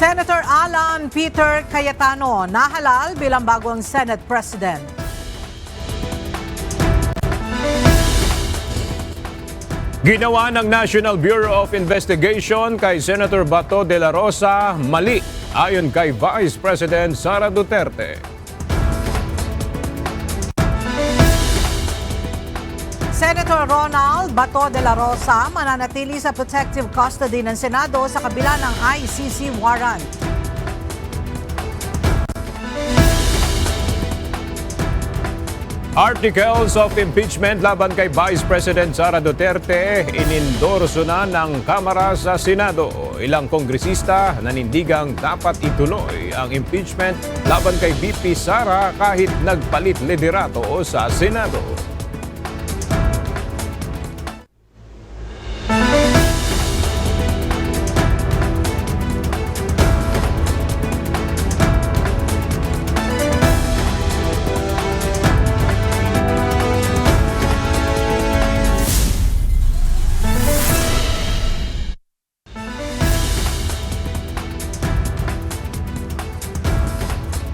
Senator Alan Peter Cayetano nahalal bilang bagong Senate President. Ginawa ng National Bureau of Investigation kay Senator Bato de la Rosa mali ayon kay Vice President Sara Duterte. Senator Ronald Bato de la Rosa mananatili sa protective custody ng Senado sa kabila ng ICC warrant. Articles of impeachment laban kay Vice President Sara Duterte inendorso na ng Kamara sa Senado. Ilang kongresista nanindigang dapat ituloy ang impeachment laban kay VP Sara kahit nagpalit liderato sa Senado.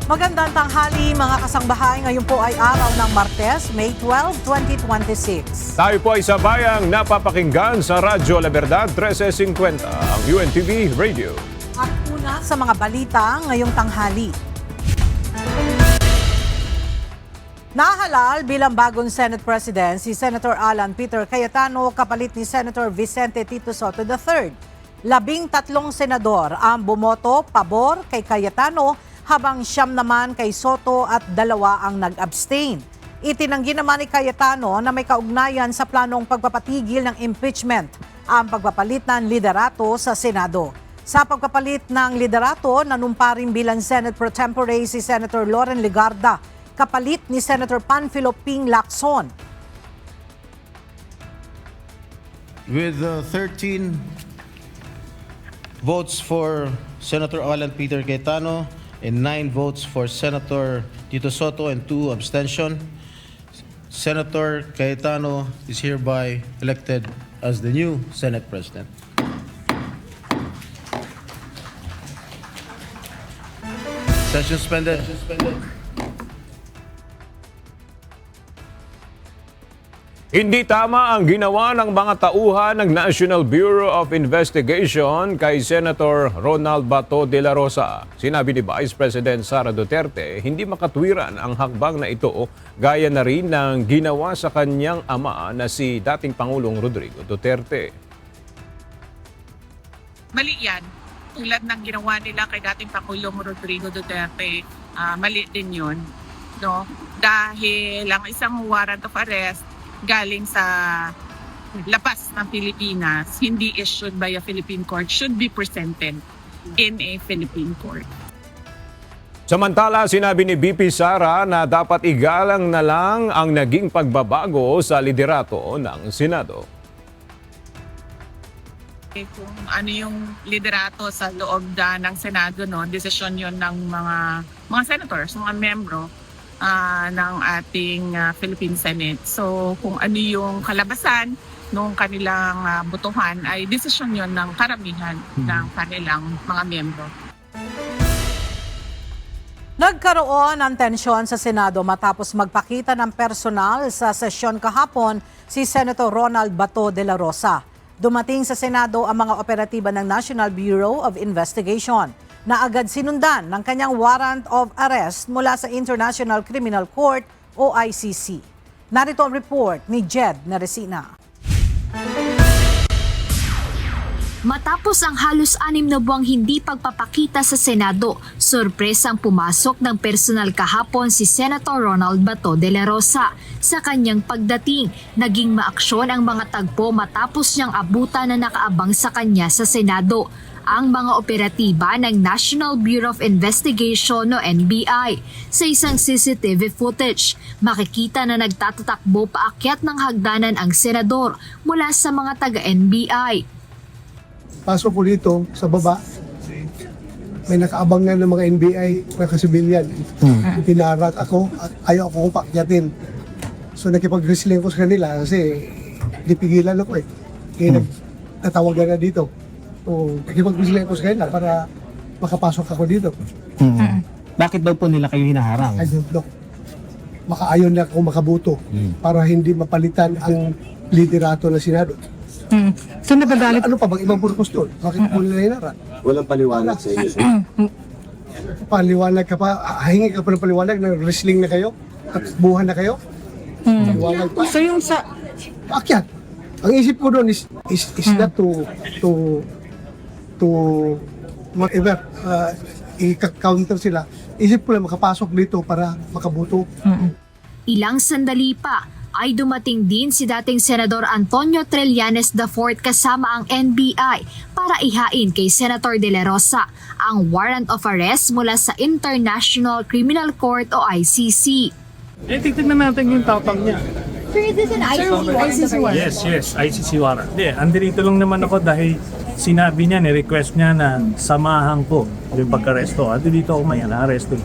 Magandang tanghali mga kasangbahay. Ngayon po ay araw ng Martes, May 12, 2026. Tayo po ay sabayang napapakinggan sa Radyo La Verdad 1350, ang UNTV Radio. At una sa mga balita ngayong tanghali. Nahalal bilang bagong Senate President si Senator Alan Peter Cayetano kapalit ni Senator Vicente Tito Soto III. 13 senador ang bumoto pabor kay Cayetano habang 9 naman kay Soto at 2 ang nag-abstain. Itinanggi naman ni Cayetano na may kaugnayan sa planong pagpapatigil ng impeachment ang pagpapalit ng liderato sa Senado. Sa pagpapalit ng liderato, nanumpa rin bilang Senate Pro Tempore si Senator Loren Legarda, kapalit ni Senator Panfilo Ping Lacson. With 13 votes for Senator Alan Peter Cayetano and 9 votes for Senator Tito Soto and 2 abstention, Senator Cayetano is hereby elected as the new Senate President. Session suspended. Hindi tama ang ginawa ng mga tauhan ng National Bureau of Investigation kay Senator Ronald Bato de la Rosa. Sinabi ni Vice President Sara Duterte, hindi makatwiran ang hakbang na ito gaya na rin ng ginawa sa kanyang ama na si dating Pangulong Rodrigo Duterte. Mali yan. Tulad ng ginawa nila kay dating Pangulong Rodrigo Duterte, mali din yun. No? Dahil ang isang warrant of arrest galing sa labas ng Pilipinas, hindi issued by a Philippine court, should be presented in a Philippine court. Samantala, sinabi ni VP Sara na dapat igalang na lang ang naging pagbabago sa liderato ng Senado. Kung ano yung liderato sa loob ng Senado, no, desisyon yon ng mga senators, mga membro ng ating Philippine Senate. So kung ano yung kalabasan ng kanilang botohan ay desisyon yon ng karamihan ng kanilang mga membro. Nagkaroon ng tensyon sa Senado matapos magpakita ng personal sa sesyon kahapon si Senator Ronald Bato de la Rosa. Dumating sa Senado ang mga operatiba ng National Bureau of Investigation na agad sinundan ng kanyang warrant of arrest mula sa International Criminal Court o ICC. Narito ang report ni Jed Neresina. Matapos ang halos 6 na buwang hindi pagpapakita sa Senado, sorpresang pumasok ng personal kahapon si Senator Ronald Bato de la Rosa. Sa kanyang pagdating, naging maaksyon ang mga tagpo matapos niyang abutan na nakaabang sa kanya sa Senado. Ang mga operatiba ng National Bureau of Investigation o NBI. Sa isang CCTV footage, makikita na nagtatatakbo paakyat ng hagdanan ang senador mula sa mga taga-NBI. Pasok ko dito sa baba, may nakaabang na ng mga NBI, mga kasibilyan. Pinarat ako at ayaw ako pakyatin. So nakipag-wrestling ko sa kanila kasi dipigilan ako eh. Kaya nagtatawagan na dito. So nakipag-wrestling ko sa kanila para makapasok ako dito. Bakit daw po nila kayo hinaharang? I don't know. Makaayon na ako makabuto para hindi mapalitan ang liderato ng Senado. So nabagalit Ano pa bang ibang purpose doon? Bakit po nila hinaran? Walang paliwanag sa inyo. Paliwanag ka pa, hingi ka pa ng paliwanag na wrestling na kayo? At buhan na kayo? Paliwanag pa. So yung sa Akyat. Ang isip ko doon is not to whatever, i-counter sila. Isip ko lang makapasok dito para makabuto. Ilang sandali pa ay dumating din si dating Senador Antonio Trillanes IV kasama ang NBI para ihain kay Senator De La Rosa ang warrant of arrest mula sa International Criminal Court o ICC. Tignan natin yung tatang niya. Sir, is this an ICC warrant? Yes, ICC warrant. Andito lang naman ako dahil sinabi niya, ni-request niya na samahan ko yung pagka-aresto. At dito ako may na-aresto.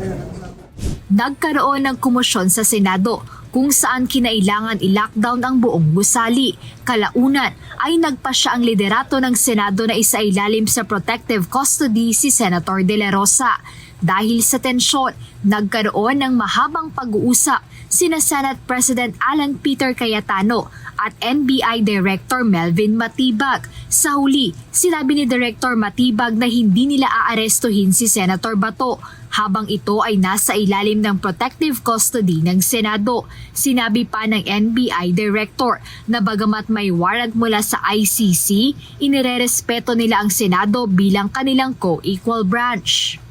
Nagkaroon ng komosyon sa Senado kung saan kinailangan i-lockdown ang buong gusali. Kalaunan ay nagpasya ang liderato ng Senado na isailalim sa protective custody si Senator De La Rosa. Dahil sa tensyon, nagkaroon ng mahabang pag-uusap sina Senate President Alan Peter Cayetano at NBI Director Melvin Matibag. Sa huli, sinabi ni Director Matibag na hindi nila aarestuhin si Senator Bato habang ito ay nasa ilalim ng protective custody ng Senado. Sinabi pa ng NBI Director na bagamat may warrant mula sa ICC, inirerespeto nila ang Senado bilang kanilang co-equal branch.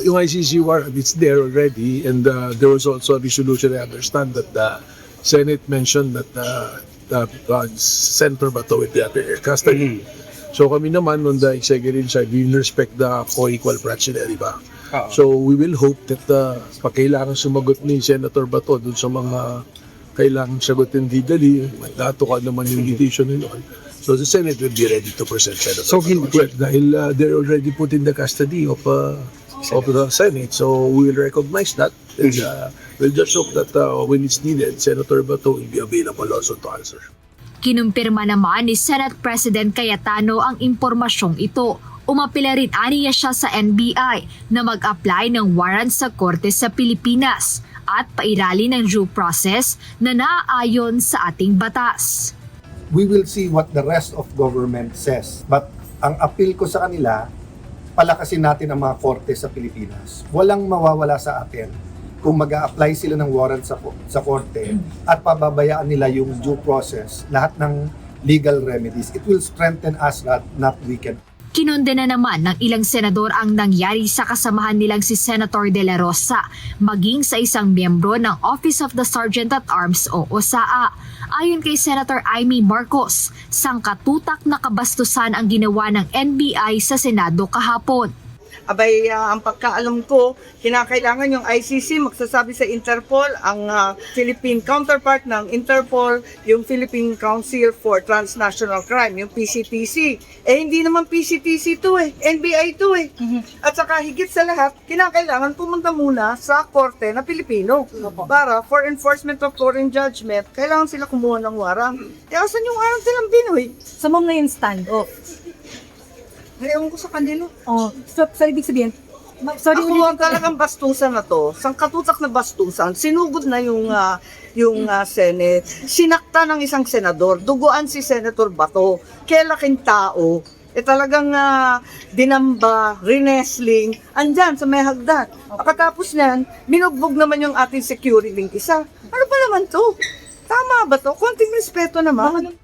Yung ICC warrant, it's there already, and there was also a resolution. I understand that the Senate mentioned that Senator Bato will be under custody. So kami naman on the executive side, we respect the co-equal branch nila, di ba? So we will hope that pag kailangan sumagot ni Senator Bato dun sa mga kailangan sagutin legally, may dato ka naman yung petition nila. So the Senate will be ready to present Senator Bato. Well, dahil they're already put in the custody of the Senate, so we will recognize that. And, we'll just hope that when it's needed, Senator Bato will be available also to answer. Kinumpirma naman ni Senate President Cayetano ang impormasyong ito. Umapila rin aniya siya sa NBI na mag-apply ng warrant sa Korte sa Pilipinas at pairali ng due process na naaayon sa ating batas. We will see what the rest of government says. But ang appeal ko sa kanila, palakasin natin ang mga korte sa Pilipinas. Walang mawawala sa atin kung mag-a-apply sila ng warrant sa korte at pababayaan nila yung due process, lahat ng legal remedies. It will strengthen us, not weaken. Kinondena naman ng ilang senador ang nangyari sa kasamahan nilang si Senator De La Rosa, maging sa isang miyembro ng Office of the Sergeant at Arms o OSAA. Ayon kay Senator Amy Marcos, sangkatutak na kabastusan ang ginawa ng NBI sa Senado kahapon. Abay, ang pagkaalam ko, kinakailangan yung ICC magsasabi sa Interpol, ang Philippine counterpart ng Interpol, yung Philippine Council for Transnational Crime, yung PCTC. Hindi naman PCTC to NBI to At saka higit sa lahat, kinakailangan pumunta muna sa korte na Pilipino. Para for enforcement of foreign judgment, kailangan sila kumuha ng warrant. Kaya saan yung warrant nilang Pinoy? So ma'am ngayon stand-off. Ewan ko sa kanila. So ibig sabihin, sorry, Ako ang talagang bastusan na to, sangkatutak na bastusan, sinugod na yung Senate, sinakta ng isang senador, duguan si Senator Bato, kailaking tao, talagang dinamba, rinesling, andyan sa may hagdan. Pagkatapos niyan, binugbog naman yung ating security isa. Ano ba naman to? Tama ba to? Konting respeto naman.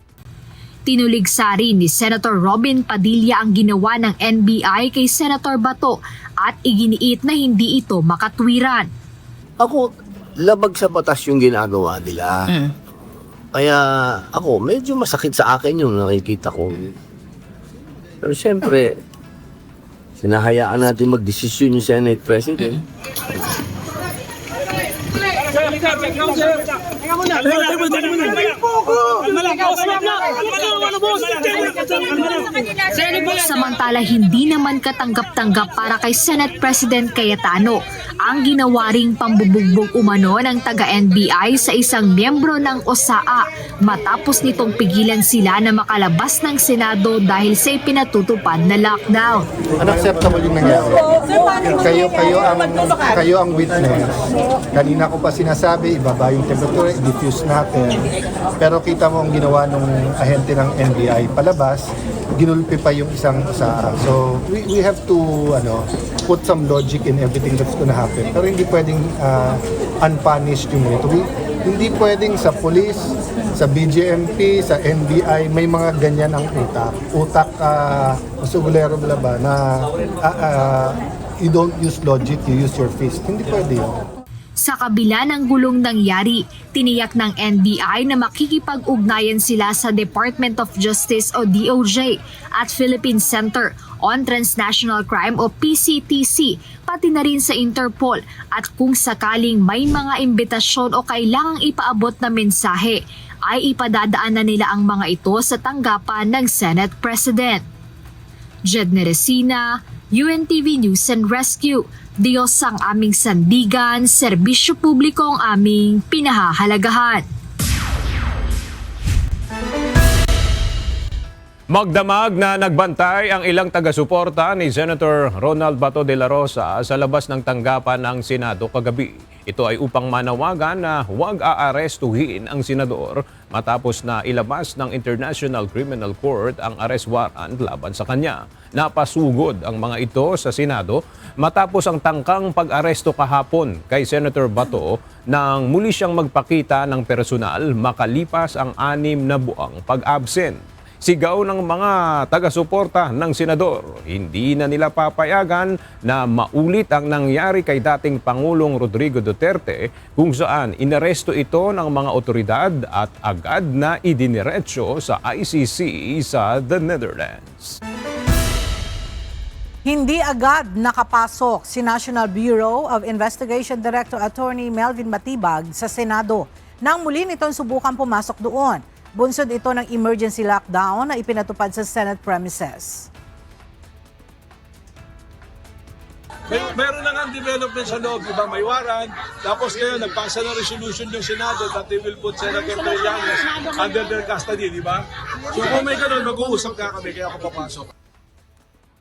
Tinuligsa rin ni Senator Robin Padilla ang ginawa ng NBI kay Senator Bato at iginiit na hindi ito makatwiran. Ako, labag sa batas yung ginagawa nila. Kaya ako, medyo masakit sa akin yung nakikita ko. Pero siyempre, sinahayaan natin magdesisyon yung Senate President. Samantala, hindi naman katanggap-tanggap para kay Senate President Cayetano ang ginawa ring pambubugbog umano ng taga-NBI sa isang miyembro ng OSAA matapos nitong pigilan sila na makalabas ng Senado dahil sa ipinatutupad na lockdown. Unacceptable yung nangyari. Kayo ang witness. Kanina ko pa sinasabi, ibaba yung temperature, i-diffuse natin. Pero kita mo ang ginawa ng ahente ng NBI palabas, ginulpi pa yung isang OSAA. So we have to put some logic in everything that's gonna happen. Pero hindi pwedeng unpunished yung ito. Hindi pwedeng sa police, sa BJMP, sa NBI, may mga ganyan ang utak. Utak, masugulero ba na you don't use logic, you use your fist. Hindi pwede yun. Sa kabila ng gulong nangyari, tiniyak ng NBI na makikipag-ugnayan sila sa Department of Justice o DOJ at Philippine Center on Transnational Crime o PCTC, pati na rin sa Interpol at kung sakaling may mga imbitasyon o kailangang ipaabot na mensahe, ay ipadadaan na nila ang mga ito sa tanggapan ng Senate President. Jed Neresina, UNTV News and Rescue. Diyos ang aming sandigan, serbisyo publiko ang aming pinahahalagahan. Magdamag na nagbantay ang ilang taga-suporta ni Senator Ronald Bato de la Rosa sa labas ng tanggapan ng Senado kagabi. Ito ay upang manawagan na huwag aarestuhin ang senador matapos na ilabas ng International Criminal Court ang arrest warrant laban sa kanya. Napasugod ang mga ito sa Senado matapos ang tangkang pag-aresto kahapon kay Senator Bato nang muli siyang magpakita ng personal makalipas ang 6 na buwang pag-absent. Sigaw ng mga taga-suporta ng senador, hindi na nila papayagan na maulit ang nangyari kay dating Pangulong Rodrigo Duterte kung saan inaresto ito ng mga otoridad at agad na idiniretso sa ICC sa the Netherlands. Hindi agad nakapasok si National Bureau of Investigation Director Attorney Melvin Matibag sa Senado nang muli nitong subukan pumasok doon. Bunsod ito ng emergency lockdown na ipinatupad sa Senate premises. Meron na nga development sa loob, diba? May warrant. Tapos ngayon, nagpasa ng resolution yung Senado that they will put Senator Trillanes under their custody, di ba? So kung may ganun, mag-uusap ka kami, kaya ako papasok.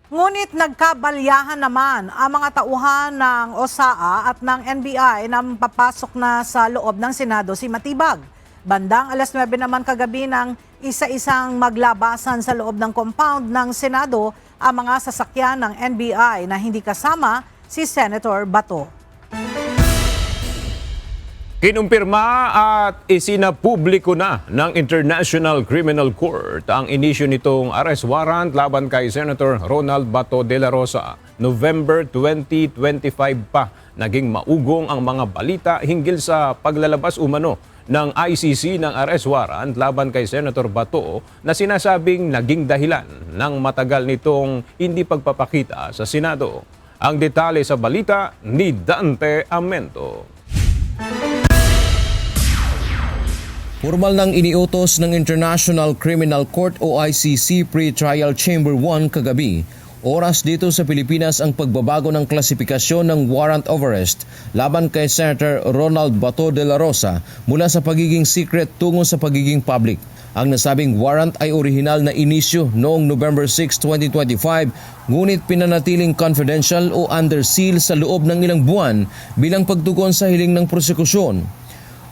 Ngunit nagkabalyahan naman ang mga tauhan ng OSAA at ng NBI na papasok na sa loob ng Senado si Matibag. Bandang 9:00 naman kagabi ng isa-isang maglabasan sa loob ng compound ng Senado ang mga sasakyan ng NBI na hindi kasama si Senator Bato. Kinumpirma at isinapubliko na ng International Criminal Court ang inisyu nitong arrest warrant laban kay Senator Ronald Bato de la Rosa. November 2025 pa naging maugong ang mga balita hinggil sa paglalabas umano ng ICC ng arrest warrant laban kay Senator Bato na sinasabing naging dahilan ng matagal nitong hindi pagpapakita sa Senado. Ang detalye sa balita ni Dante Amento. Formal nang iniutos ng International Criminal Court o ICC Pre-Trial Chamber 1 kagabi. Oras dito sa Pilipinas ang pagbabago ng klasifikasyon ng warrant of arrest laban kay Senator Ronald Bato de la Rosa mula sa pagiging secret tungo sa pagiging public. Ang nasabing warrant ay orihinal na inisyu noong November 6, 2025 ngunit pinanatiling confidential o under seal sa loob ng ilang buwan bilang pagtugon sa hiling ng prosekusyon.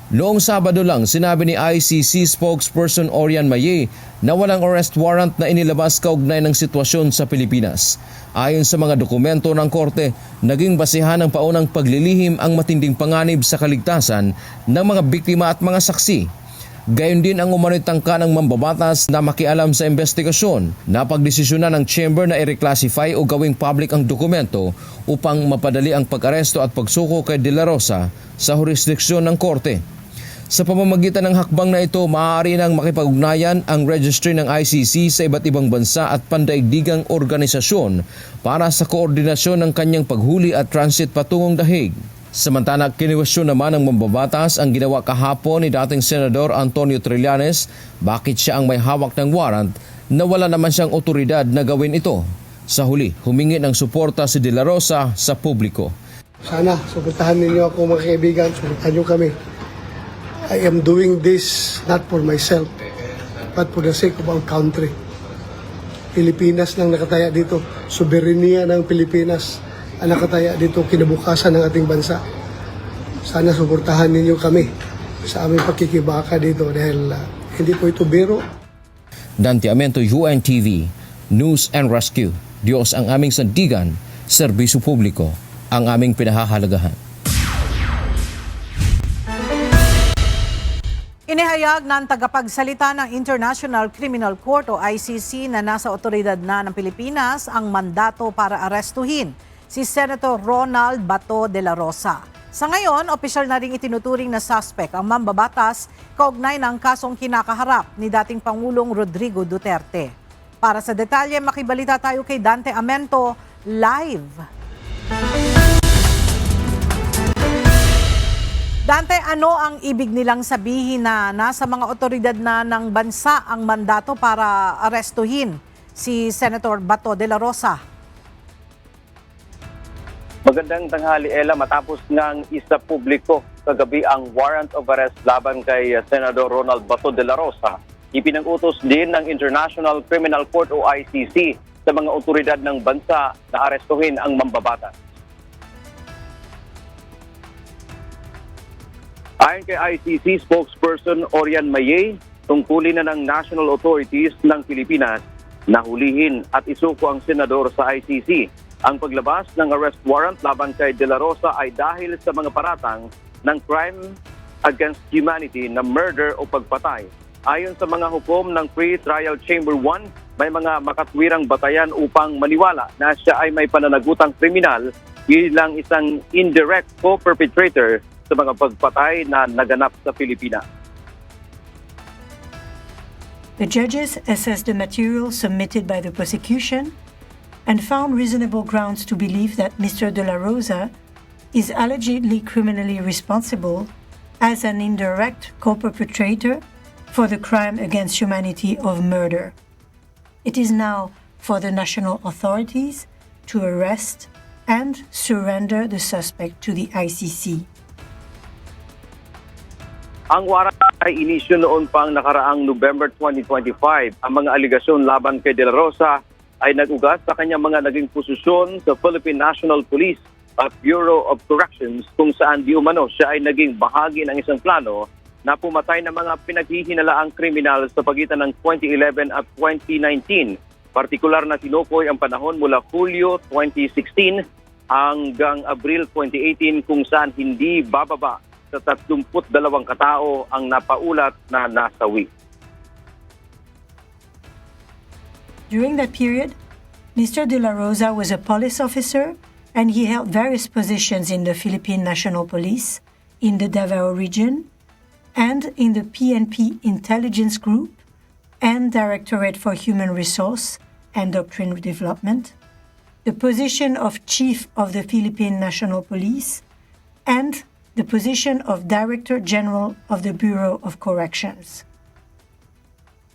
Noong Sabado lang, sinabi ni ICC spokesperson Orian Maye na walang arrest warrant na inilabas kaugnay ng sitwasyon sa Pilipinas. Ayon sa mga dokumento ng korte, naging basihan ng paunang paglilihim ang matinding panganib sa kaligtasan ng mga biktima at mga saksi. Gayon din ang umano'y tangka ng mambabatas na makialam sa investigasyon. Napagdesisyonan ng chamber na i-reclassify o gawing public ang dokumento upang mapadali ang pag-aresto at pagsuko kay De La Rosa sa jurisdiksyon ng korte. Sa pamamagitan ng hakbang na ito, maaari nang makipag-ugnayan ang registry ng ICC sa iba't ibang bansa at pandaigdigang organisasyon para sa koordinasyon ng kanyang paghuli at transit patungong The Hague. Samantala, kiniwestiyon naman ng mambabatas ang ginawa kahapon ni dating Senador Antonio Trillanes bakit siya ang may hawak ng warrant na wala naman siyang otoridad na gawin ito. Sa huli, humingi ng suporta si De La Rosa sa publiko. Sana, suportahan ninyo ako mga kaibigan, suportahan nyo kami. I am doing this not for myself, but for the sake of our country. Pilipinas lang nakataya dito. Soberenya ng Pilipinas ang nakataya dito, kinabukasan ng ating bansa. Sana suportahan ninyo kami sa aming pagkikibaka dito dahil hindi po ito biro. Dante Amento, UNTV, News and Rescue. Diyos ang aming sandigan, serbisyo publiko ang aming pinahahalagahan. Inihayag ng tagapagsalita ng International Criminal Court o ICC na nasa otoridad na ng Pilipinas ang mandato para arestuhin si Senator Ronald Bato de la Rosa. Sa ngayon, opisyal na ring itinuturing na suspect ang mambabatas kaugnay ng kasong kinakaharap ni dating Pangulong Rodrigo Duterte. Para sa detalye, makibalita tayo kay Dante Amento live. Dante, ano ang ibig nilang sabihin na nasa mga otoridad na ng bansa ang mandato para arestuhin si Senator Bato de la Rosa? Magandang tanghali, Ella. Matapos ng isa publiko kagabi ang warrant of arrest laban kay Senador Ronald Bato de la Rosa, ipinang-utos din ng International Criminal Court o ICC sa mga otoridad ng bansa na arestuhin ang mambabatas. Ayon kay ICC spokesperson Orian Mayay, tungkulin na ng national authorities ng Pilipinas na hulihin at isuko ang senador sa ICC. Ang paglabas ng arrest warrant laban kay De La Rosa ay dahil sa mga paratang ng crime against humanity na murder o pagpatay. Ayon sa mga hukom ng Pre-Trial Chamber 1, may mga makatwirang batayan upang maniwala na siya ay may pananagutang kriminal bilang isang indirect co-perpetrator sa mga pagpatay na naganap sa Pilipinas. The judges assessed the material submitted by the prosecution and found reasonable grounds to believe that Mr. De La Rosa is allegedly criminally responsible as an indirect co-perpetrator for the crime against humanity of murder. It is now for the national authorities to arrest and surrender the suspect to the ICC. Ang warrant ay inisyu noon pang nakaraang November 2025. Ang mga aligasyon laban kay De La Rosa ay nag-ugat sa kanyang mga naging posisyon sa Philippine National Police at Bureau of Corrections kung saan di umano siya ay naging bahagi ng isang plano na pumatay ng mga pinaghihinalaang kriminal sa pagitan ng 2011 at 2019. Partikular na tinukoy ang panahon mula Hulyo 2016 hanggang Abril 2018 kung saan hindi bababa sa 32 katao ang napaulat na nasawi. During that period, Mr. De La Rosa was a police officer and he held various positions in the Philippine National Police, in the Davao region, and in the PNP Intelligence Group and Directorate for Human Resource and Doctrine Development, the position of Chief of the Philippine National Police, and the position of Director General of the Bureau of Corrections.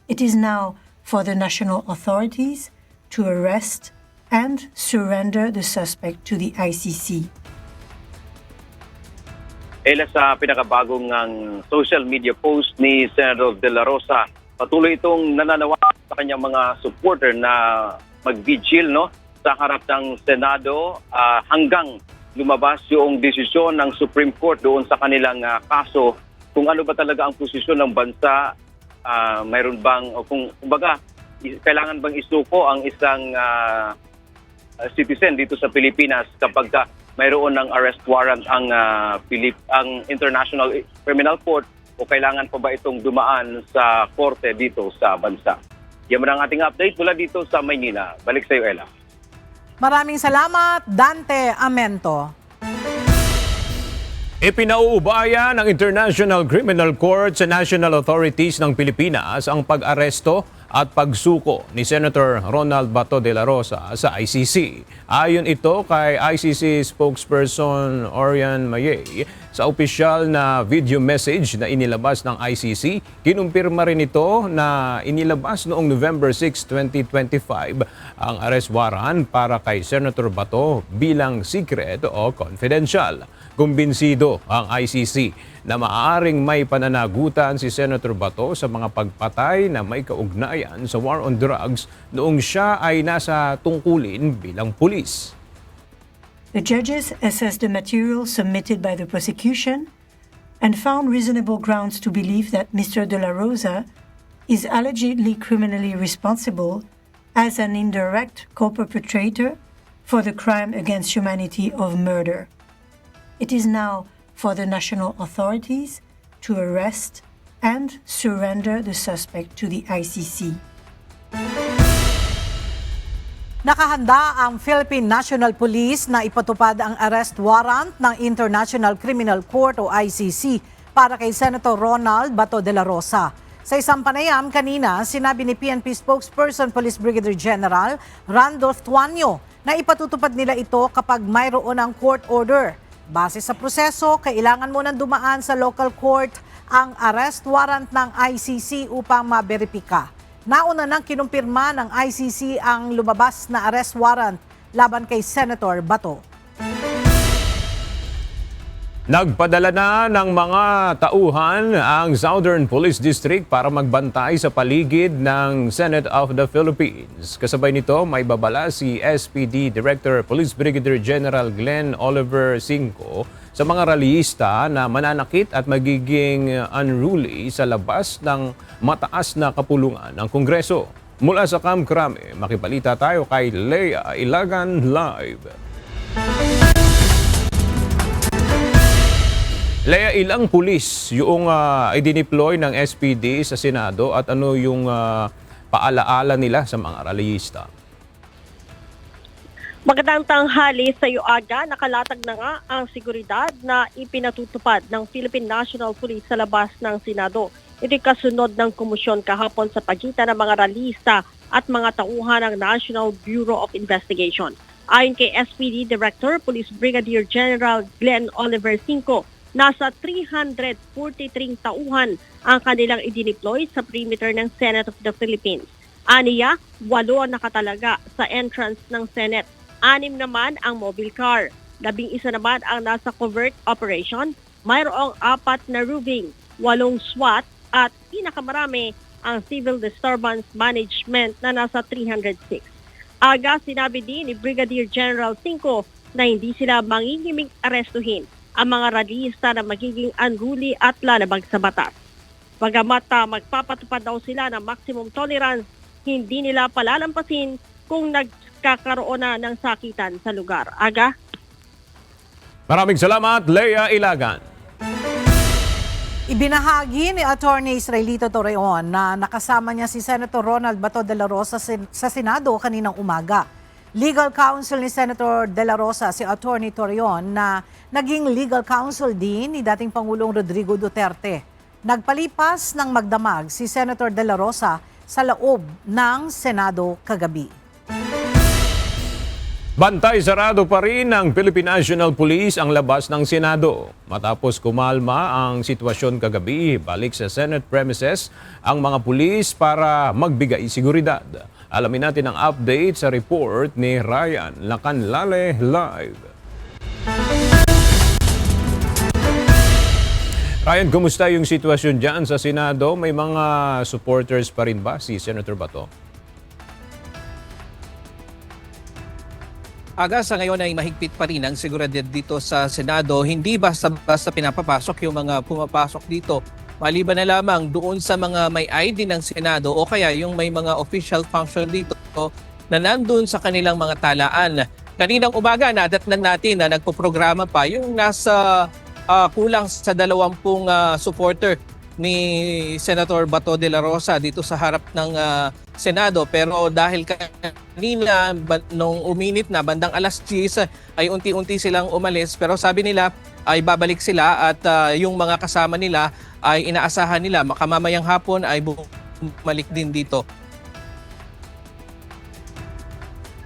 It is now for the national authorities to arrest and surrender the suspect to the ICC. Ela, sa pinakabagong social media post ni Senator De La Rosa, patuloy itong nananawagan sa kanyang mga supporter na mag-vigil sa harap ng Senado hanggang lumabas yung desisyon ng Supreme Court doon sa kanilang kaso kung ano ba talaga ang posisyon ng bansa, mayroon bang, kumbaga, kailangan bang isuko ang isang citizen dito sa Pilipinas kapag mayroon ng arrest warrant ang International Criminal Court o kailangan pa ba itong dumaan sa korte dito sa bansa. Yan ang ating update mula dito sa Maynila. Balik sa iyo, Ella. Maraming salamat, Dante Amento. Ipinauubaya ng International Criminal Court sa national authorities ng Pilipinas ang pag-aresto at pagsuko ni Senator Ronald Bato de la Rosa sa ICC. Ayon ito kay ICC spokesperson Orion Mayay, sa opisyal na video message na inilabas ng ICC, kinumpirma rin ito na inilabas noong November 6, 2025 ang arrest warrant para kay Senator Bato bilang secret o confidential. Kumbinsido ang ICC na maaaring may pananagutan si Senator Bato sa mga pagpatay na may kaugnayan sa war on drugs noong siya ay nasa tungkulin bilang pulis. The judges assessed the material submitted by the prosecution and found reasonable grounds to believe that Mr. De La Rosa is allegedly criminally responsible as an indirect co-perpetrator for the crime against humanity of murder. It is now for the national authorities to arrest and surrender the suspect to the ICC. Nakahanda ang Philippine National Police na ipatupad ang arrest warrant ng International Criminal Court o ICC para kay Senator Ronald Bato de la Rosa. Sa isang panayam kanina, sinabi ni PNP spokesperson Police Brigadier General Randolph Tuanyo na ipatutupad nila ito kapag mayroon ang court order. Base sa proseso, kailangan munang dumaan sa local court ang arrest warrant ng ICC upang maberipika. Nauna nang kinumpirma ng ICC ang lumabas na arrest warrant laban kay Senator Bato. Nagpadala na ng mga tauhan ang Southern Police District para magbantay sa paligid ng Senate of the Philippines. Kasabay nito, may babala si SPD Director Police Brigadier General Glenn Oliver Cinco sa mga rallyista na mananakit at magiging unruly sa labas ng mataas na kapulungan ng Kongreso. Mula sa Camp Crame, makibalita tayo kay Lea Ilagan live. Lea, ilang pulis yung idineploy ng SPD sa Senado at ano yung paalaala nila sa mga rallyista? Magandang tanghali sa iyo, Aga. Nakalatag na nga ang seguridad na ipinatutupad ng Philippine National Police sa labas ng Senado. Ito'y kasunod ng komisyon kahapon sa pagitan ng mga rallyista at mga tauhan ng National Bureau of Investigation. Ayon kay SPD Director Police Brigadier General Glenn Oliver Cinco, nasa 343 tauhan ang kanilang idineploy sa perimeter ng Senate of the Philippines. Aniya, 8 ang nakatalaga sa entrance ng Senate. 6 naman ang mobile car. 11 naman ang nasa covert operation. Mayroong 4 na roving, 8 SWAT at pinakamarami ang Civil Disturbance Management na nasa 306. Aga, sinabi din ni Brigadier General Cinco na hindi sila mangingiming arestuhin ang mga rallyista na magiging unruly at lalabag sa batas. Bagamat magpapatupad daw sila ng maximum tolerance, hindi nila palalampasin kung nagkakaroon na ng sakitan sa lugar. Aga? Maraming salamat, Lea Ilagan. Ibinahagi ni Attorney Israelito Torreon na nakasama niya si Senator Ronald Bato de la Rosa sa Senado kaninang umaga. Legal counsel ni Senator De La Rosa si Attorney Torreon na naging legal counsel din ni dating Pangulong Rodrigo Duterte. Nagpalipas ng magdamag si Senator De La Rosa sa loob ng Senado kagabi. Bantay sarado pa rin ng Philippine National Police ang labas ng Senado. Matapos kumalma ang sitwasyon kagabi, balik sa Senate premises ang mga pulis para magbigay seguridad. Alamin natin ang update sa report ni Ryan Lacanlale live. Ryan, kumusta yung sitwasyon dyan sa Senado? May mga supporters pa rin ba si Senator Bato? Aga, sa ngayon ay mahigpit pa rin ang seguridad dito sa Senado. Hindi basta pinapapasok yung mga pumapasok dito. Maliban na lamang doon sa mga may ID ng Senado o kaya yung may mga official function dito na nandun sa kanilang mga talaan. Kaninang umaga, nadatnan natin na nagpo-programa pa yung nasa kulang sa 20 supporter ni Senator Bato de la Rosa dito sa harap ng Senado. Pero dahil kanina, nung uminit na, bandang alas 10, ay unti-unti silang umalis. Pero sabi nila ay babalik sila at yung mga kasama nila ay inaasahan nila makamamayang hapon ay bumalik din dito.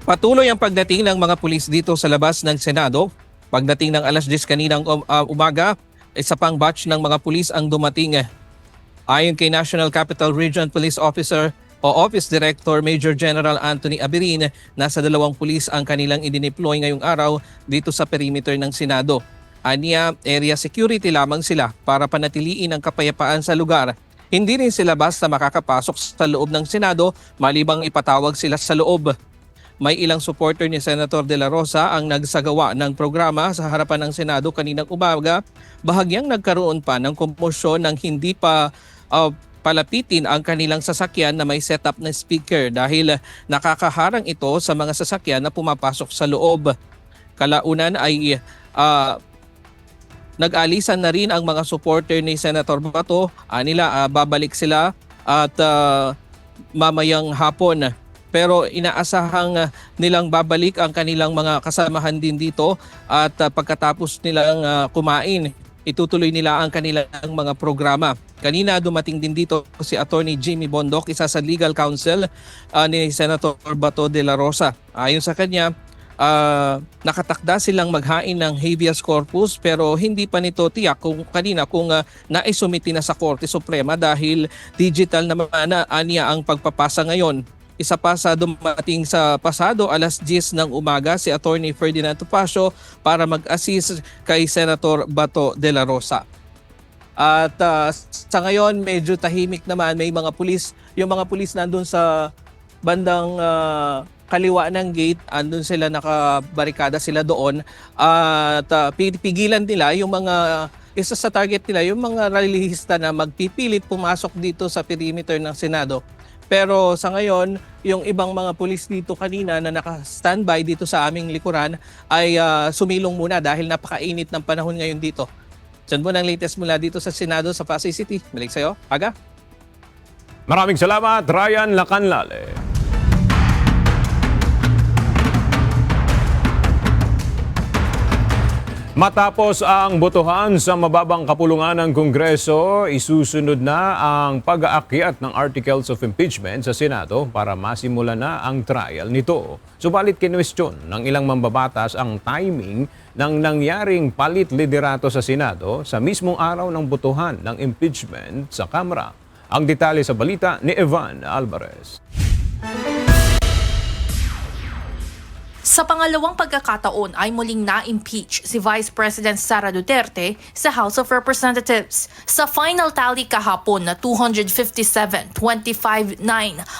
Patuloy ang pagdating ng mga pulis dito sa labas ng Senado. Pagdating ng alas 10 kaninang umaga, isa pang batch ng mga pulis ang dumating. Ayon kay National Capital Region Police Officer o Office Director Major General Anthony Abirin, nasa 2 pulis ang kanilang idineploy ngayong araw dito sa perimeter ng Senado. Aniya, area security lamang sila para panatiliin ang kapayapaan sa lugar. Hindi rin sila basta makakapasok sa loob ng Senado malibang ipatawag sila sa loob. May ilang supporter ni Senator De La Rosa ang nagsagawa ng programa sa harapan ng Senado kaninang umaga. Bahagyang nagkaroon pa ng komosyon ng hindi pa palapitin ang kanilang sasakyan na may setup na speaker dahil nakakaharang ito sa mga sasakyan na pumapasok sa loob. Kalaunan ay nag-alisan na rin ang mga supporter ni Senator Bato. Babalik sila at mamayang hapon. Pero inaasahang nilang babalik ang kanilang mga kasamahan din dito at pagkatapos nilang kumain, itutuloy nila ang kanilang mga programa. Kanina dumating din dito si Attorney Jimmy Bondoc, isa sa legal counsel ni Senator Bato de la Rosa. Ayon sa kanya, nakatakda silang maghain ng habeas corpus pero hindi pa nito tiyak kung naisumiti na sa Korte Suprema dahil digital naman aniya ang pagpapasa ngayon. Isa pa sa dumating sa pasado alas 10 ng umaga si Attorney Ferdinand Topacio para mag-assist kay Senator Bato de la Rosa. At sa ngayon medyo tahimik naman, may mga pulis, yung mga pulis nandun sa bandang kaliwa ng gate, andun sila, nakabarikada sila doon at pigilan nila yung mga isa sa target nila, yung mga rallyista na magpipilit pumasok dito sa perimeter ng Senado. Pero sa ngayon, yung ibang mga pulis dito kanina na naka-standby dito sa aming likuran ay sumilong muna dahil napakainit ng panahon ngayon dito. Diyan mo ang latest mula dito sa Senado sa Pasay City. Balik sa'yo, Aga. Maraming salamat, Ryan Lacanlale. Matapos ang botohan sa mababang kapulungan ng Kongreso, isusunod na ang pag-aakyat ng Articles of Impeachment sa Senado para masimulan na ang trial nito. Subalit kinwestiyon ng ilang mambabatas ang timing ng nangyaring palit liderato sa Senado sa mismong araw ng botohan ng impeachment sa Kamara. Ang detalye sa balita ni Evan Alvarez. Sa pangalawang pagkakataon ay muling na-impeach si Vice President Sara Duterte sa House of Representatives. Sa final tally kahapon na 257-25-9,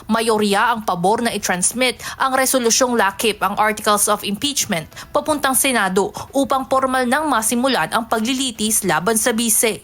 mayorya ang pabor na i-transmit ang resolusyong lakip ang Articles of Impeachment papuntang Senado upang formal nang masimulan ang paglilitis laban sa bise.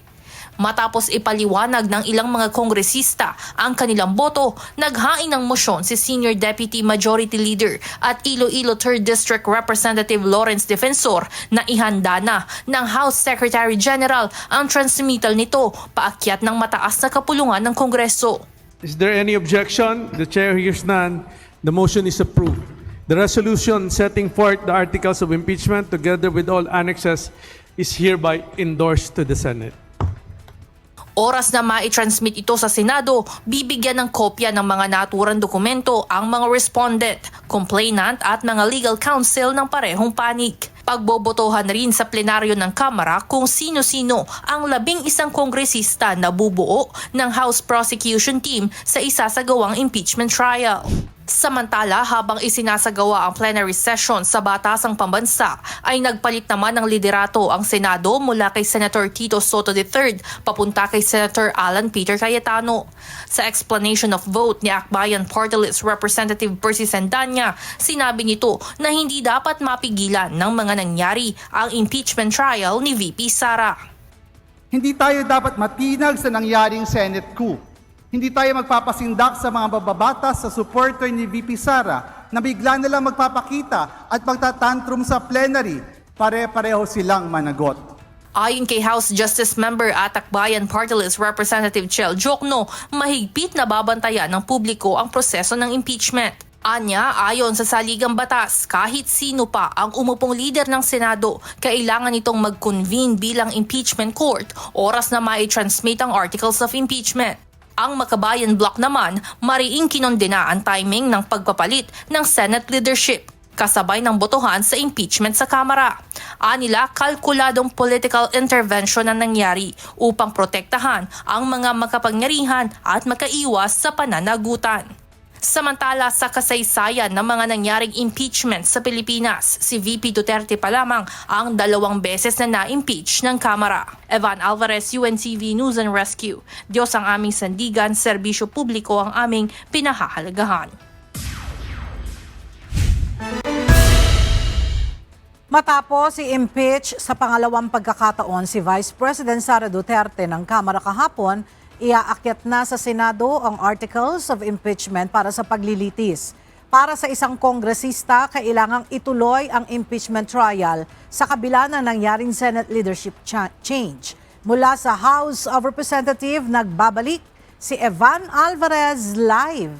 Matapos ipaliwanag ng ilang mga kongresista ang kanilang boto, naghain ng mosyon si Senior Deputy Majority Leader at Iloilo 3rd District Representative Lawrence Defensor na ihanda na ng House Secretary General ang transmittal nito paakyat ng mataas na kapulungan ng Kongreso. Is there any objection? The chair hears none. The motion is approved. The resolution setting forth the articles of impeachment together with all annexes is hereby endorsed to the Senate. Oras na mai-transmit ito sa Senado, bibigyan ng kopya ng mga naturang dokumento ang mga respondent, complainant at mga legal counsel ng parehong panig. Pagbobotohan rin sa plenaryo ng Kamara kung sino-sino ang 11 kongresista na bubuo ng House Prosecution Team sa isasagawang impeachment trial. Samantala, habang isinasagawa ang plenary session sa Batasang Pambansa, ay nagpalit naman ng liderato ang Senado mula kay Senator Tito Soto III papunta kay Senator Alan Peter Cayetano. Sa explanation of vote ni Akbayan Party List Representative Percy Sandanya, sinabi nito na hindi dapat mapigilan ng mga nangyari ang impeachment trial ni VP Sara. Hindi tayo dapat matinag sa nangyaring Senate coup. Hindi tayo magpapasindak sa mga bababatas sa supporter ni VP Sara na bigla nilang magpapakita at magtatantrum sa plenary. Pare-pareho silang managot. Ayon kay House Justice Member at Akbayan Party List Representative Chel Jokno, mahigpit na babantayan ng publiko ang proseso ng impeachment. Anya, ayon sa saligang batas, kahit sino pa ang umupong leader ng Senado, kailangan itong mag-convene bilang impeachment court oras na mai-transmit ang Articles of Impeachment. Ang Makabayan Bloc naman, mariing kinondena ang timing ng pagpapalit ng Senate leadership. kasabay ng botohan sa impeachment sa Kamara. Anila, kalkuladong political intervention ang nangyari upang protektahan ang mga makapangyarihan at makaiwas sa pananagutan. Samantala, sa kasaysayan ng mga nangyaring impeachment sa Pilipinas, si VP Duterte pa lamang ang 2 beses na na-impeach ng Kamara. Evan Alvarez, UNTV News and Rescue. Diyos ang aming sandigan, serbisyo publiko ang aming pinahahalagahan. Matapos i-impeach sa pangalawang pagkakataon si Vice President Sara Duterte ng Kamara kahapon, iaakyat na sa Senado ang Articles of Impeachment para sa paglilitis. Para sa isang kongresista, kailangang ituloy ang impeachment trial sa kabila ng nangyaring Senate leadership change. Mula sa House of Representatives, nagbabalik si Evan Alvarez live.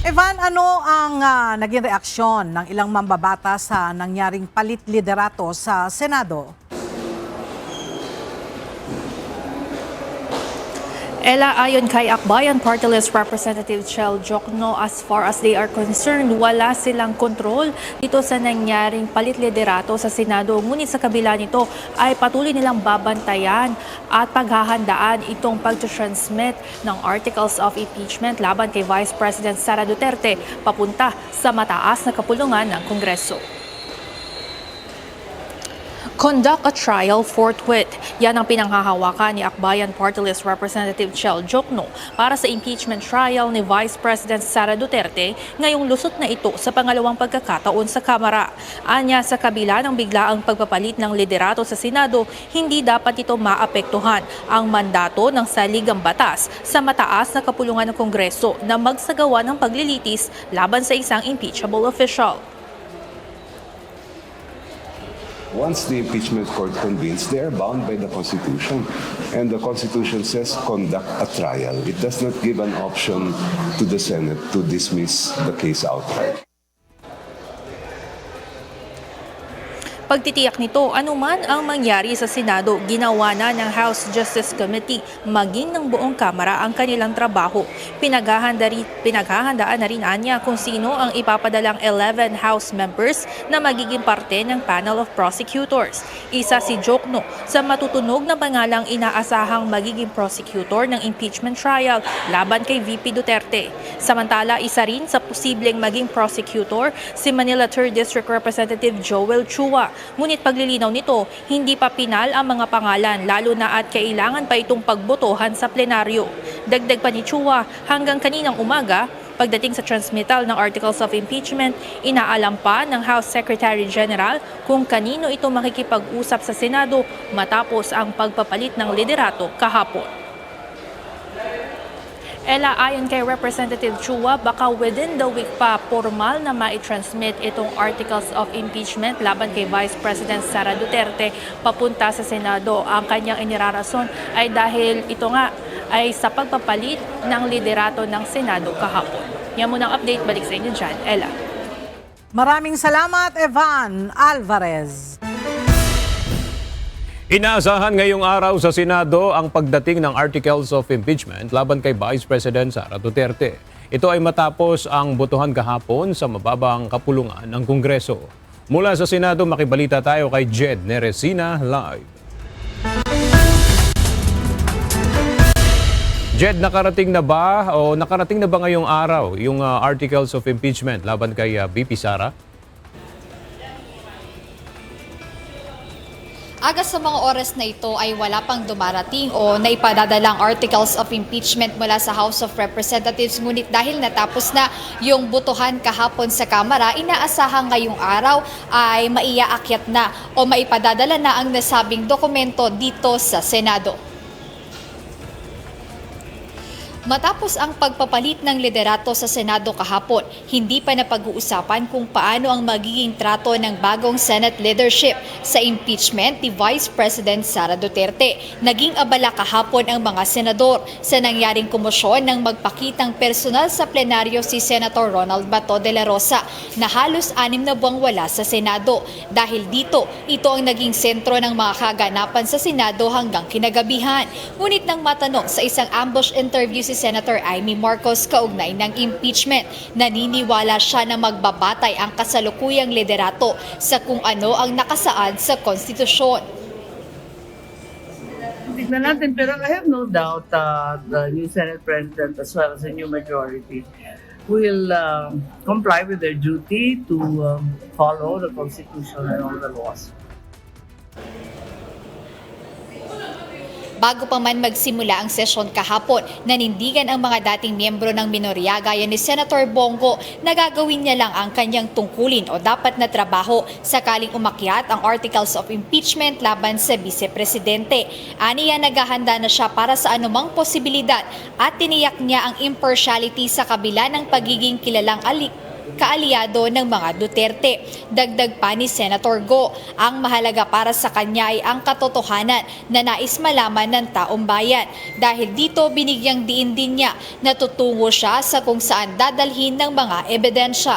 Evan, ano ang naging reaksyon ng ilang mambabata sa nangyaring palit liderato sa Senado? Ella, ayon kay Akbayan Party List Representative Chel Jokno, as far as they are concerned, wala silang kontrol dito sa nangyaring palit liderato sa Senado. Ngunit sa kabila nito ay patuloy nilang babantayan at paghahandaan itong pag-transmit ng Articles of Impeachment laban kay Vice President Sara Duterte papunta sa mataas na kapulungan ng Kongreso. Conduct a trial forthwith. Yan ang pinanghahawakan ni Akbayan Party List Representative Chel Jokno para sa impeachment trial ni Vice President Sara Duterte ngayong lusot na ito sa pangalawang pagkakataon sa Kamara. Anya, sa kabila ng biglaang pagpapalit ng liderato sa Senado, hindi dapat ito maapektuhan ang mandato ng saligang batas sa mataas na kapulungan ng Kongreso na magsagawa ng paglilitis laban sa isang impeachable official. Once the impeachment court convenes, they are bound by the Constitution. And the Constitution says conduct a trial. It does not give an option to the Senate to dismiss the case outright. Pagtitiyak nito, anuman ang mangyari sa Senado, ginawa na ng House Justice Committee maging ng buong Kamara ang kanilang trabaho. Pinaghahandaan na rin anya kung sino ang ipapadalang 11 House members na magiging parte ng panel of prosecutors. Isa si Jokno sa matutunog na pangalang inaasahang magiging prosecutor ng impeachment trial laban kay VP Duterte. Samantala, isa rin sa posibleng maging prosecutor si Manila 3rd District Representative Joel Chua. Ngunit paglilinaw nito, hindi pa pinal ang mga pangalan lalo na at kailangan pa itong pagbotohan sa plenaryo. Dagdag pa ni Chua, hanggang kaninang umaga, pagdating sa transmittal ng Articles of Impeachment, inaalam pa ng House Secretary General kung kanino ito makikipag-usap sa Senado matapos ang pagpapalit ng liderato kahapon. Ella, ayon kay Representative Chua, baka within the week pa formal na mai-transmit itong Articles of Impeachment laban kay Vice President Sara Duterte papunta sa Senado. Ang kanyang inirarason ay dahil ito nga ay sa pagpapalit ng liderato ng Senado kahapon. Yan muna ang update. Balik sa inyo dyan, Ella. Maraming salamat, Evan Alvarez. Inaasahan ngayong araw sa Senado ang pagdating ng Articles of Impeachment laban kay Vice President Sara Duterte. Ito ay matapos ang botohan kahapon sa mababang kapulungan ng Kongreso. Mula sa Senado, makibalita tayo kay Jed Neresina live. Jed, nakarating na ba ngayong araw yung Articles of Impeachment laban kay VP Sara? Aga sa mga oras na ito ay wala pang dumarating o naipadadalang Articles of Impeachment mula sa House of Representatives. Ngunit dahil natapos na yung botohan kahapon sa Kamara, inaasahang ngayong araw ay maiaakyat na o maipadadala na ang nasabing dokumento dito sa Senado. Matapos ang pagpapalit ng liderato sa Senado kahapon, hindi pa napag-uusapan kung paano ang magiging trato ng bagong Senate leadership sa impeachment ni Vice President Sara Duterte. Naging abala kahapon ang mga senador sa nangyaring komosyon ng magpakitang personal sa plenaryo si Senator Ronald Bato de la Rosa na halos 6 na buwang wala sa Senado. Dahil dito, ito ang naging sentro ng mga kaganapan sa Senado hanggang kinagabihan. Ngunit nang matanong sa isang ambush interview si si Senator Amy Marcos kaugnay ng impeachment. Naniniwala siya na magbabatay ang kasalukuyang liderato sa kung ano ang nakasaad sa konstitusyon. Tignan natin, pero I have no doubt the new Senate President as well as the new majority will comply with their duty to follow the Constitution and all the laws. Bago pa man magsimula ang sesyon kahapon, nanindigan ang mga dating miyembro ng minorya gaya ni Senator Bongo na gagawin niya lang ang kanyang tungkulin o dapat na trabaho sakaling umakyat ang articles of impeachment laban sa vice-presidente. Aniya naghahanda na siya para sa anumang posibilidad at tiniyak niya ang impartiality sa kabila ng pagiging kilalang kaalyado ng mga Duterte. Dagdag pa ni Senator Go, ang mahalaga para sa kanya ay ang katotohanan na nais malaman ng taong bayan. Dahil dito binigyang diin din niya na tutungo siya sa kung saan dadalhin ng mga ebidensya.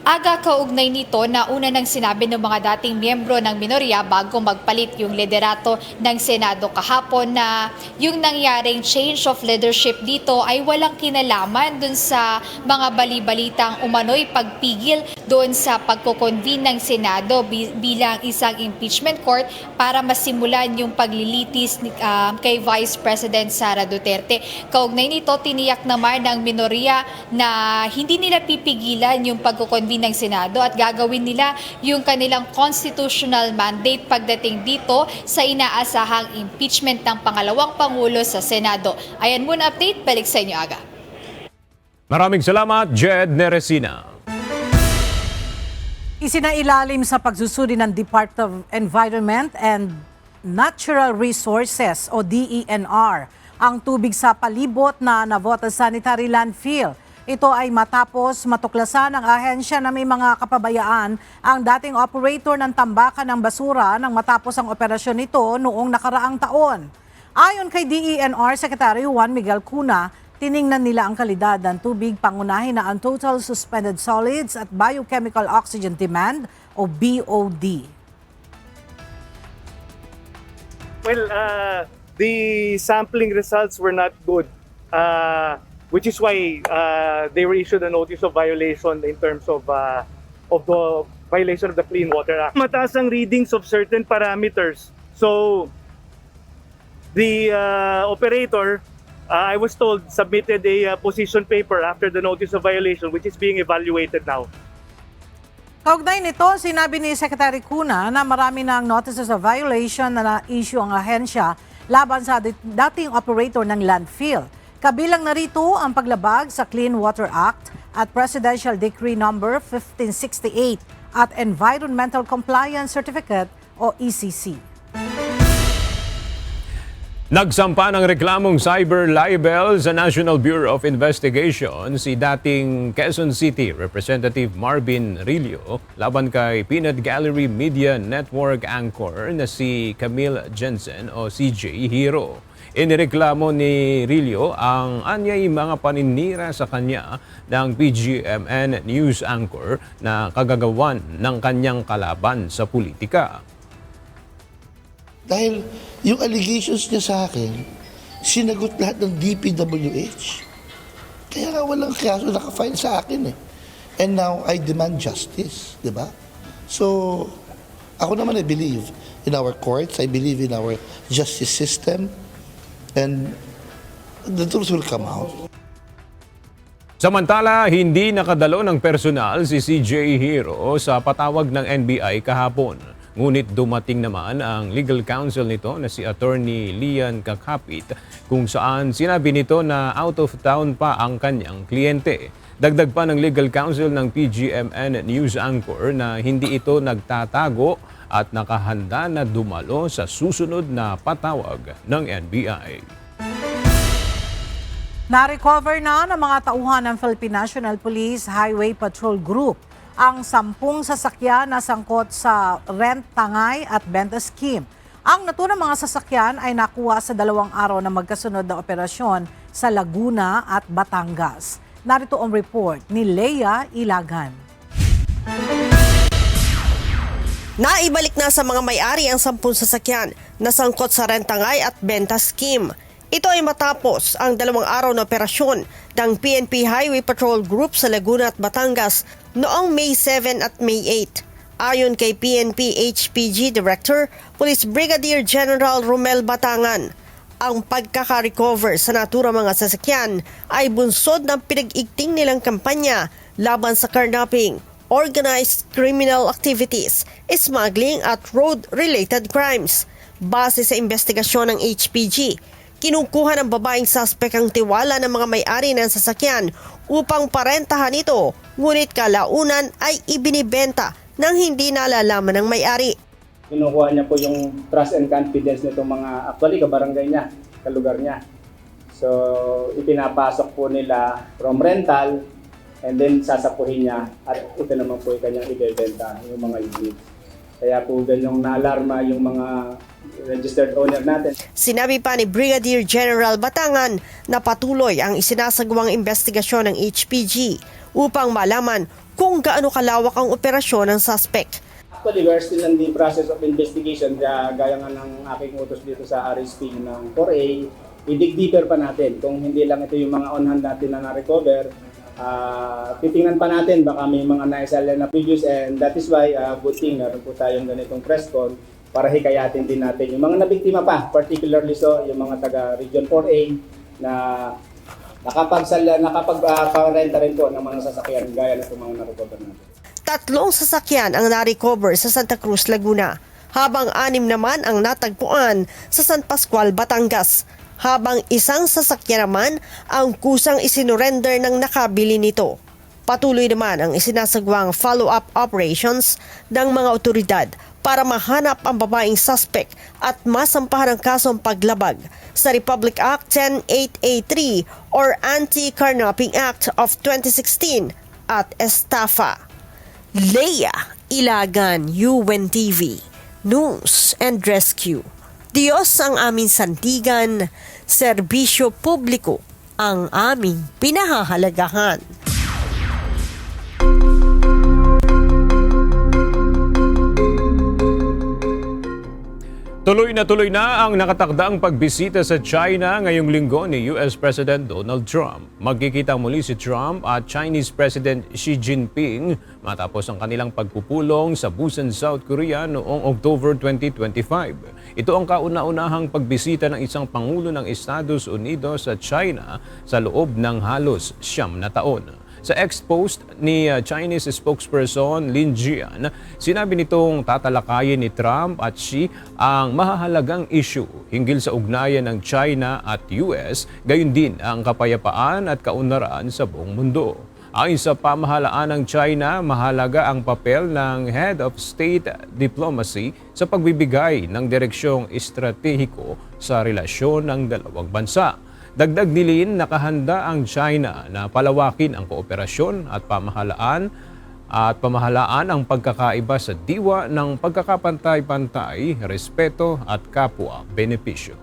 Aga kaugnay nito na una nang sinabi ng mga dating miyembro ng minorya bago magpalit yung liderato ng Senado kahapon na yung nangyaring change of leadership dito ay walang kinalaman dun sa mga bali-balitang umano'y pagpigil doon sa pagkoconvene ng Senado bilang isang impeachment court para masimulan yung paglilitis kay Vice President Sara Duterte. Kaugnay nito, tiniyak naman ng minorya na hindi nila pipigilan yung pagkoconvene ng Senado at gagawin nila yung kanilang constitutional mandate pagdating dito sa inaasahang impeachment ng pangalawang Pangulo sa Senado. Ayan muna update, balik sa inyo Aga. Maraming salamat, Jed Neresina. Isinailalim sa pagsusuri ng Department of Environment and Natural Resources o DENR ang tubig sa palibot na Navotas Sanitary Landfill. Ito ay matapos matuklasan ng ahensya na may mga kapabayaan ang dating operator ng tambakan ng basura nang matapos ang operasyon nito noong nakaraang taon. Ayon kay DENR Secretary Juan Miguel Cuna, tiningnan nila ang kalidad ng tubig, pangunahin na ang Total Suspended Solids at Biochemical Oxygen Demand o BOD. Well, the sampling results were not good. Which is why they were issued a notice of violation in terms of the violation of the Clean Water Act. Mataas ang readings of certain parameters. So the operator, I was told, submitted a position paper after the notice of violation, which is being evaluated now. Kaugnay nito, sinabi ni Secretary Cuna na marami ng notices of violation na na-issue ang ahensya laban sa dating operator ng landfill. Kabilang narito ang paglabag sa Clean Water Act at Presidential Decree No. 1568 at Environmental Compliance Certificate o ECC. Nagsampa ng reklamong cyber libel sa National Bureau of Investigation si dating Quezon City Representative Marvin Rillo laban kay Peanut Gallery Media Network anchor na si Camille Jensen o CJ Hero. Inireklamo ni Rillo ang anyay mga paninira sa kanya ng PGMN news anchor na kagagawan ng kanyang kalaban sa politika. Dahil yung allegations niya sa akin, sinagot lahat ng DPWH. Kaya nga walang kaso nakafile sa akin eh. And now I demand justice, di ba? So, ako naman I believe in our courts, I believe in our justice system, and the truth will come out. Samantala, hindi nakadalo ng personal si CJ Hero sa patawag ng NBI kahapon. Ngunit dumating naman ang legal counsel nito na si Attorney Lian Kakapit kung saan sinabi nito na out of town pa ang kanyang kliyente. Dagdag pa ng legal counsel ng PGMN news anchor na hindi ito nagtatago at nakahanda na dumalo sa susunod na patawag ng NBI. Na-recover na ng mga tauhan ng Philippine National Police Highway Patrol Group ang 10 sasakyan na sangkot sa rent, tangay at benta scheme. Ang naturang mga sasakyan ay nakuha sa 2 araw na magkasunod na operasyon sa Laguna at Batangas. Narito ang report ni Leia Ilagan. Naibalik na sa mga may-ari ang 10 sasakyan na sangkot sa rentangay at benta scheme. Ito ay matapos ang 2 araw na operasyon ng PNP Highway Patrol Group sa Laguna at Batangas noong May 7 at May 8. Ayon kay PNP HPG Director, Police Brigadier General Romel Batangan, ang pagkaka-recover sa naturang mga sasakyan ay bunsod ng pinag-igting nilang kampanya laban sa carnapping, organized criminal activities, smuggling at road-related crimes. Base sa investigasyon ng HPG, kinukuha ng babaeng suspect ang tiwala ng mga may-ari ng sasakyan upang parentahan ito, ngunit kalaunan ay ibinibenta nang hindi nalalaman ng may-ari. Kinukuha niya po yung trust and confidence nitong mga actually kabarangay niya, kalugar niya. So ipinapasok po nila from rental and then sasapuhin niya at ito naman po yung kanyang ibebenta, yung mga units. Kaya po ganyang naalarma yung mga registered owner natin. Sinabi pa ni Brigadier General Batangan na patuloy ang isinasagawang investigasyon ng HPG upang malaman kung gaano kalawak ang operasyon ng suspect. Actually, we're still in the process of investigation. Gaya nga ng aking utos dito sa RSP ng 4A, i-dig deeper pa natin. Kung hindi lang ito yung mga on-hand natin na na-recover, titingnan pa natin, baka may mga naisala na previous, and that is why good thing meron po tayong ganitong press con para hikayatin din natin yung mga nabiktima pa, particularly so yung mga taga Region 4A na nakapag-renta rin po ng mga sasakyan gaya na itong mga na-recover natin. 3 sasakyan ang na-recover sa Santa Cruz, Laguna, habang 6 naman ang natagpuan sa San Pascual, Batangas, habang 1 sasakyan naman ang kusang isinurrender ng nakabili nito. Patuloy naman ang isinasagawang follow-up operations ng mga otoridad para mahanap ang babaeng suspect at masampahan ang kasong paglabag sa Republic Act 10883 or Anti-Carnapping Act of 2016 at estafa. Leia Ilagan, UNTV, News and Rescue. Diyos ang aming sandigan, serbisyo publiko ang aming pinahahalagahan. Tuloy na ang nakatakdaang pagbisita sa China ngayong linggo ni US President Donald Trump. Magkikita muli si Trump at Chinese President Xi Jinping matapos ang kanilang pagpupulong sa Busan, South Korea noong October 2025. Ito ang kauna-unahang pagbisita ng isang Pangulo ng Estados Unidos sa China sa loob ng halos 9 na taon. Sa ex-post ni Chinese spokesperson Lin Jian, sinabi nitong tatalakayin ni Trump at Xi ang mahahalagang issue hinggil sa ugnayan ng China at US, gayon din ang kapayapaan at kaunlaran sa buong mundo. Ayon sa pamahalaan ng China, mahalaga ang papel ng Head of State Diplomacy sa pagbibigay ng direksyong estratehiko sa relasyon ng dalawang bansa. Dagdag ni Lin, nakahanda ang China na palawakin ang kooperasyon at pamahalaan ang pagkakaiba sa diwa ng pagkakapantay-pantay, respeto at kapwa-benepisyo.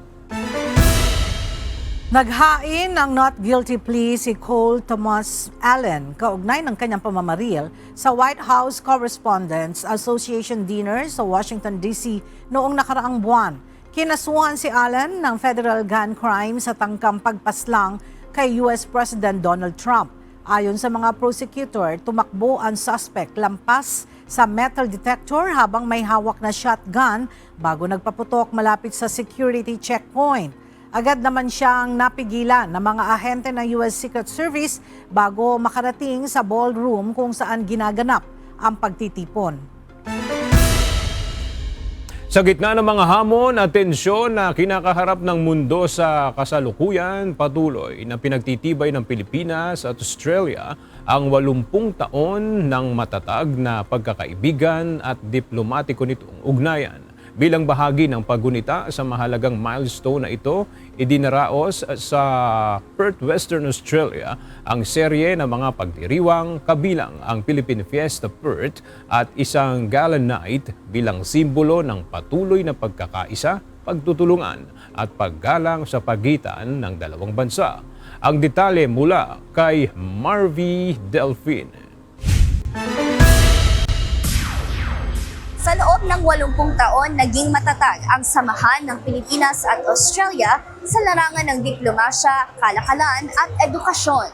Naghain ng not guilty plea si Cole Thomas Allen kaugnay ng kanyang pamamaril sa White House Correspondents Association dinner sa Washington, D.C. noong nakaraang buwan. Kinasuhan si Allen ng federal gun crime sa tangkang pagpaslang kay US President Donald Trump. Ayon sa mga prosecutor, tumakbo ang suspect lampas sa metal detector habang may hawak na shotgun bago nagpaputok malapit sa security checkpoint. Agad naman siyang napigilan ng mga ahente ng US Secret Service bago makarating sa ballroom kung saan ginaganap ang pagtitipon. Sa gitna ng mga hamon at tensyon na kinakaharap ng mundo sa kasalukuyan, patuloy na pinagtitibay ng Pilipinas at Australia ang 80 taon ng matatag na pagkakaibigan at diplomatiko nitong ugnayan. Bilang bahagi ng paggunita sa mahalagang milestone na ito, idinaraos sa Perth, Western Australia ang serye ng mga pagdiriwang kabilang ang Philippine Fiesta Perth at isang gala night bilang simbolo ng patuloy na pagkakaisa, pagtutulungan at paggalang sa pagitan ng dalawang bansa. Ang detalye mula kay Marvy Delfin. Sa loob ng 80 taon, naging matatag ang samahan ng Pilipinas at Australia sa larangan ng diplomasya, kalakalan at edukasyon.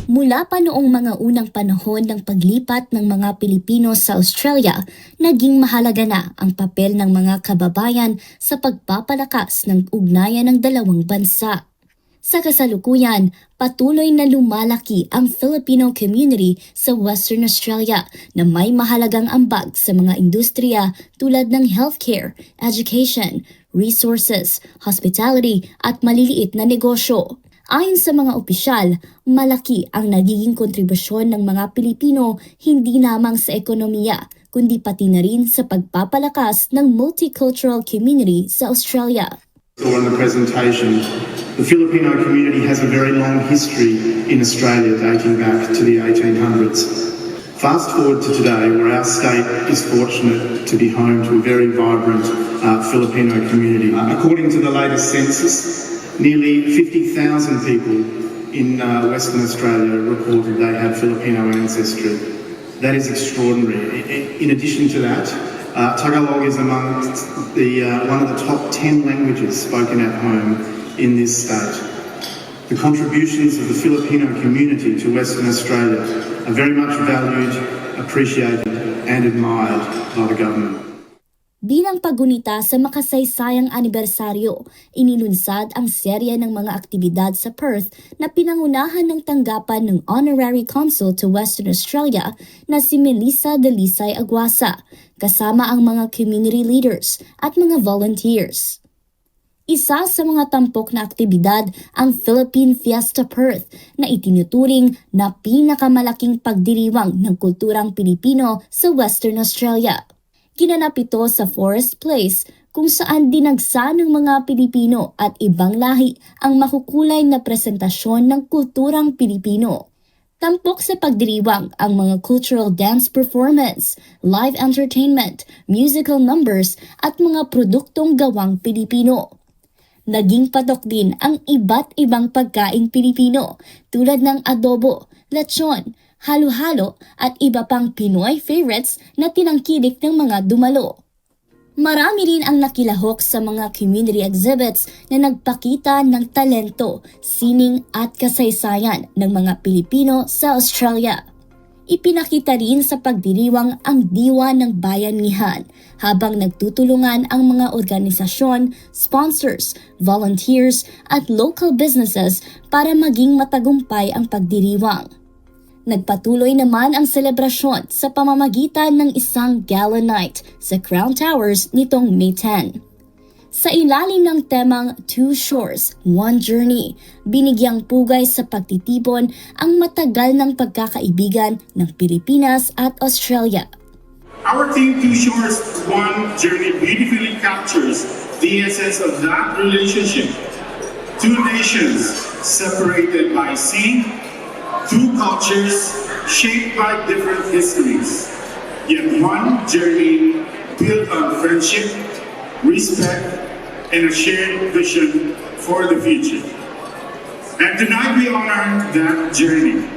Mula pa noong mga unang panahon ng paglipat ng mga Pilipino sa Australia, naging mahalaga na ang papel ng mga kababayan sa pagpapalakas ng ugnayan ng dalawang bansa. Sa kasalukuyan, patuloy na lumalaki ang Filipino community sa Western Australia na may mahalagang ambag sa mga industriya tulad ng healthcare, education, resources, hospitality at maliliit na negosyo. Ayon sa mga opisyal, malaki ang nagiging kontribusyon ng mga Pilipino hindi lamang sa ekonomiya, kundi pati na rin sa pagpapalakas ng multicultural community sa Australia. In the presentation, the Filipino community has a very long history in Australia dating back to the 1800s. Fast forward to today, where our state is fortunate to be home to a very vibrant Filipino community. According to the latest census, nearly 50,000 people in Western Australia reported they had Filipino ancestry. That is extraordinary. In addition to that, Tagalog is among one of the top 10 languages spoken at home in this state. The contributions of the Filipino community to Western Australia are very much valued, appreciated and admired by the government. Bilang paggunita sa makasaysayang anibersaryo, inilunsad ang serye ng mga aktibidad sa Perth na pinangunahan ng tanggapan ng Honorary Consul to Western Australia na si Melissa Delisay Aguasa, kasama ang mga community leaders at mga volunteers. Isa sa mga tampok na aktibidad ang Philippine Fiesta Perth na itinuturing na pinakamalaking pagdiriwang ng kulturang Pilipino sa Western Australia. Ginanap ito sa Forest Place kung saan dinagsa ng mga Pilipino at ibang lahi ang makukulay na presentasyon ng kulturang Pilipino. Tampok sa pagdiriwang ang mga cultural dance performance, live entertainment, musical numbers at mga produktong gawang Pilipino. Naging patok din ang iba't ibang pagkaing Pilipino tulad ng adobo, lechon, halo-halo at iba pang Pinoy favorites na tinangkilik ng mga dumalo. Marami rin ang nakilahok sa mga community exhibits na nagpakita ng talento, sining at kasaysayan ng mga Pilipino sa Australia. Ipinakita rin sa pagdiriwang ang diwa ng bayanihan habang nagtutulungan ang mga organisasyon, sponsors, volunteers at local businesses para maging matagumpay ang pagdiriwang. Nagpatuloy naman ang selebrasyon sa pamamagitan ng isang gala night sa Crown Towers nitong May 10. Sa ilalim ng temang Two Shores, One Journey, binigyang pugay sa pagtitipon ang matagal ng pagkakaibigan ng Pilipinas at Australia. Our theme, Two Shores, One Journey, beautifully captures the essence of that relationship. Two nations separated by sea, two cultures shaped by different histories, yet one journey built on friendship, respect, and a shared vision for the future. And tonight we honor that journey.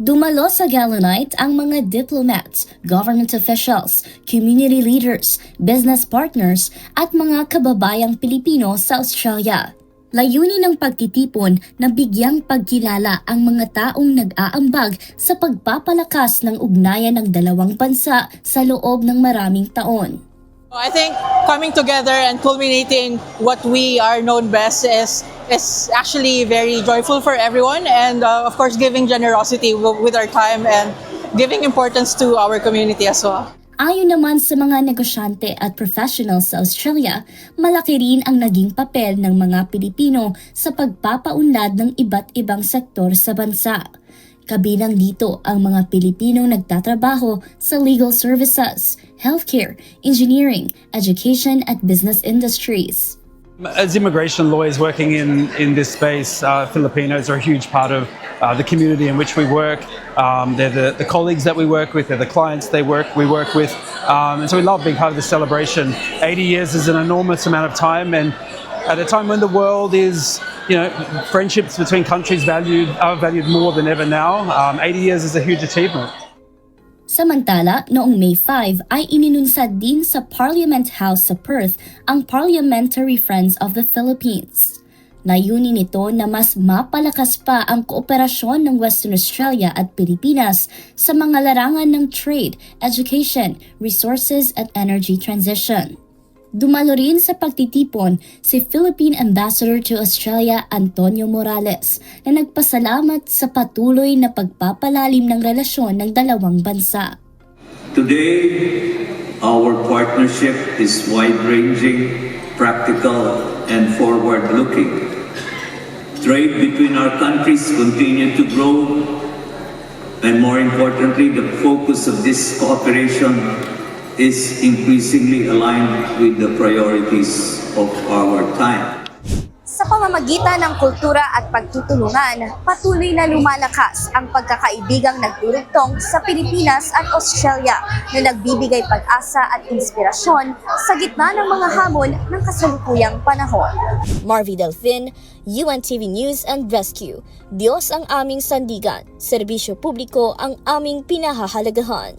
Dumalo sa gala night ang mga diplomats, government officials, community leaders, business partners at mga kababayang Pilipino sa Australia. Layunin ng pagtitipon na bigyang pagkilala ang mga taong nag-aambag sa pagpapalakas ng ugnayan ng dalawang bansa sa loob ng maraming taon. I think coming together and culminating what we are known best is actually very joyful for everyone, and of course giving generosity with our time and giving importance to our community as well. Ayon naman sa mga negosyante at professionals sa Australia, malaki rin ang naging papel ng mga Pilipino sa pagpapaunlad ng iba't ibang sektor sa bansa. Kabilang dito ang mga Pilipinong nagtatrabaho sa legal services, healthcare, engineering, education at business industries. As immigration lawyers working in this space, Filipinos are a huge part of the community in which we work. They're the colleagues that we work with, they're the clients we work with, and so we love being part of this celebration. 80 years is an enormous amount of time, and at a time when the world is, friendships between countries are valued more than ever now. 80 years is a huge achievement. Samantala, noong May 5 ay inilunsad din sa Parliament House sa Perth ang Parliamentary Friends of the Philippines. Layunin nito na mas mapalakas pa ang kooperasyon ng Western Australia at Pilipinas sa mga larangan ng trade, education, resources at energy transition. Dumalo rin sa pagtitipon si Philippine Ambassador to Australia Antonio Morales na nagpasalamat sa patuloy na pagpapalalim ng relasyon ng dalawang bansa. Today, our partnership is wide-ranging, practical, and forward-looking. Trade between our countries continue to grow, and more importantly, the focus of this cooperation is increasingly aligned with the priorities of our time. Sa pamamagitan ng kultura at pagtutulungan, patuloy na lumalakas ang pagkakaibigang nagdurugtong sa Pilipinas at Australia na nagbibigay pag-asa at inspirasyon sa gitna ng mga hamon ng kasalukuyang panahon. Marvy Delfin, UNTV News and Rescue. Diyos ang aming sandigan, serbisyo publiko ang aming pinahahalagahan.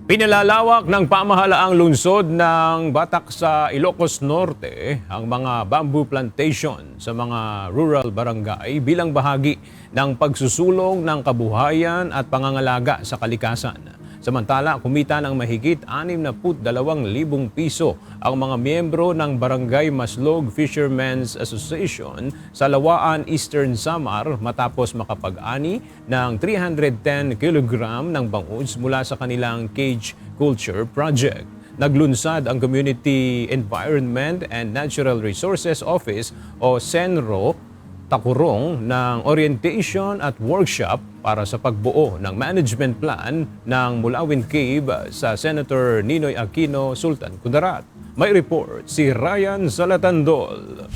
Pinalalawak ng pamahalaang lungsod ng Batak sa Ilocos Norte ang mga bamboo plantation sa mga rural barangay bilang bahagi ng pagsusulong ng kabuhayan at pangangalaga sa kalikasan. Samantala, kumita ng mahigit 62,000 piso ang mga miyembro ng Barangay Maslog Fishermen's Association sa Lawaan, Eastern Samar matapos makapag-ani ng 310 kg ng bangus mula sa kanilang cage culture project. Naglunsad ang Community Environment and Natural Resources Office o CENRO Takurong ng orientation at workshop para sa pagbuo ng management plan ng Mulawin Cave sa Senator Ninoy Aquino Sultan Kudarat. May report si Ryan Salatandol.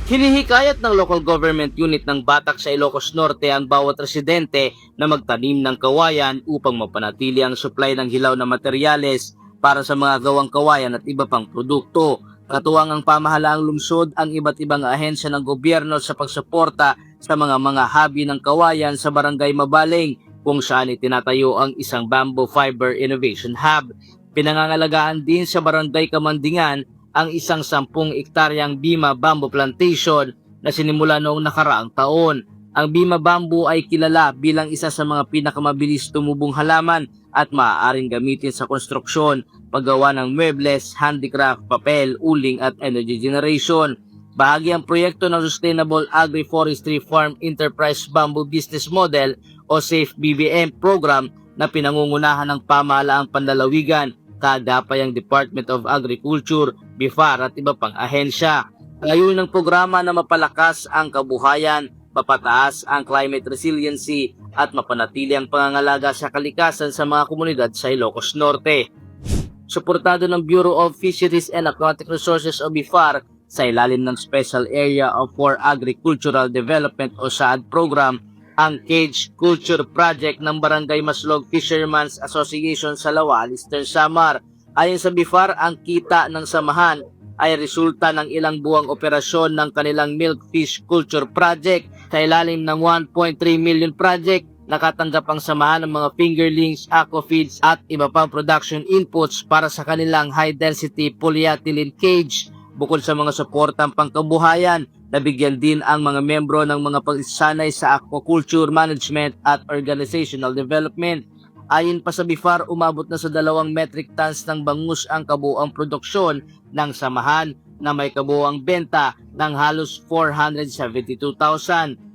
Hinihikayat ng local government unit ng Batak sa Ilocos Norte ang bawat residente na magtanim ng kawayan upang mapanatili ang supply ng hilaw na materyales para sa mga gawang kawayan at iba pang produkto. Katuwang ang pamahalaang lungsod ang iba't ibang ahensya ng gobyerno sa pagsuporta sa mga habi ng kawayan sa Barangay Mabaling kung saan itinatayo ang isang Bamboo Fiber Innovation Hub. Pinangangalagaan din sa Barangay Kamandingan ang isang 10 ektaryang Bima Bamboo Plantation na sinimula noong nakaraang taon. Ang Bima Bamboo ay kilala bilang isa sa mga pinakamabilis tumubong halaman at maaaring gamitin sa konstruksyon, paggawa ng muebles, handicraft, papel, uling at energy generation. Bahagi ang proyekto ng Sustainable Agri-Forestry Farm Enterprise Bamboo Business Model o SAFE BBM program na pinangungunahan ng pamahalaang panlalawigan, kaagapay ang Department of Agriculture, BIFAR at iba pang ahensya. Layunin ng programa na mapalakas ang kabuhayan, mapataas ang climate resiliency at mapanatili ang pangangalaga sa kalikasan sa mga komunidad sa Ilocos Norte. Suportado ng Bureau of Fisheries and Aquatic Resources o BIFAR sa ilalim ng Special Area for Agricultural Development o SAAD program, ang Cage Culture Project ng Barangay Maslog Fishermen's Association sa Lawaan, Eastern Samar. Ayon sa BIFAR, ang kita ng samahan ay resulta ng ilang buwang operasyon ng kanilang Milk Fish Culture Project. Sa ilalim ng 1.3 million project, nakatanggap ang samahan ng mga fingerlings, aquafeeds at iba pang production inputs para sa kanilang high-density polyethylene cage. Bukod sa mga suportang pangkabuhayan, nabigyan din ang mga membro ng mga pagsasanay sa aquaculture management at organizational development. Ayon pa sa BIFAR, umabot na sa 2 metric tons ng bangus ang kabuuang produksyon ng samahan na may kabuuang benta ng halos 472,000.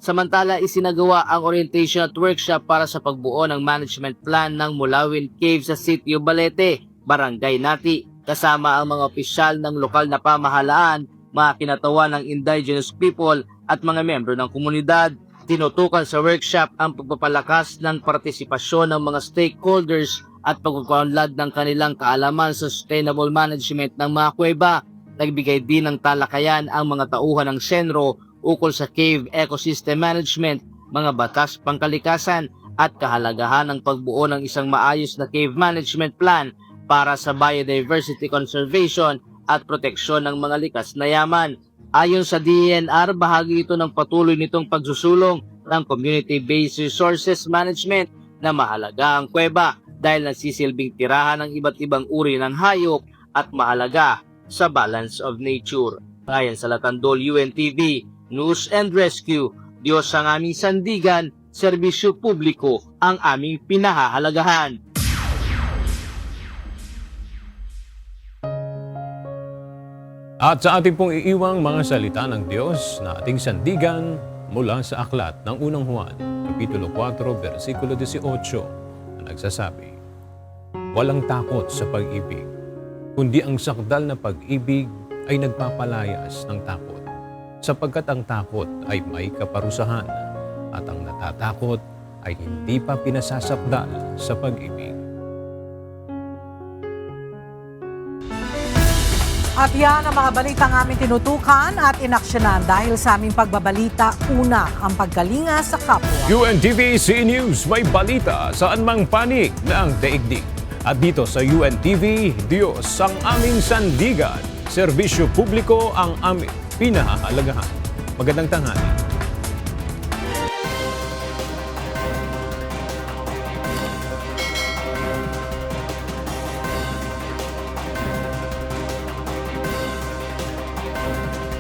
Samantala, isinagawa ang orientation at workshop para sa pagbuo ng management plan ng Mulawin Cave sa Sitio Balete, Barangay Nati, kasama ang mga opisyal ng lokal na pamahalaan, mga kinatawan ng indigenous people at mga membro ng komunidad. Tinutukan sa workshop ang pagpapalakas ng partisipasyon ng mga stakeholders at pagpapaunlad ng kanilang kaalaman sa sustainable management ng mga kuweba. Nagbigay din ng talakayan ang mga tauhan ng CENRO ukol sa cave ecosystem management, mga batas pangkalikasan at kahalagahan ng pagbuo ng isang maayos na cave management plan para sa biodiversity conservation at proteksyon ng mga likas na yaman. Ayon sa DENR, bahagi ito ng patuloy nitong pagsusulong ng community-based resources management na mahalaga ang kuweba dahil nagsisilbing tirahan ng iba't ibang uri ng hayop at mahalaga sa balance of nature. Ayon sa Latandol UNTV, News and Rescue, Diyos ang aming sandigan, serbisyo publiko ang aming pinahahalagahan. At sa ating pong iiwang mga salita ng Diyos na ating sandigan mula sa aklat ng unang Juan, Kapitulo 4, versikulo 18, na nagsasabi, "Walang takot sa pag-ibig, kundi ang sakdal na pag-ibig ay nagpapalayas ng takot, sapagkat ang takot ay may kaparusahan, at ang natatakot ay hindi pa pinasasakdal sa pag-ibig." At yan ang mga balitang aming tinutukan at inaksyonan dahil sa aming pagbabalita, una ang paggalinga sa kapwa. UNTV C News, may balita saan mang panig ng daigdig. At dito sa UNTV, Diyos ang aming sandigan. Serbisyo publiko ang aming pinahahalagahan. Magandang tanghali.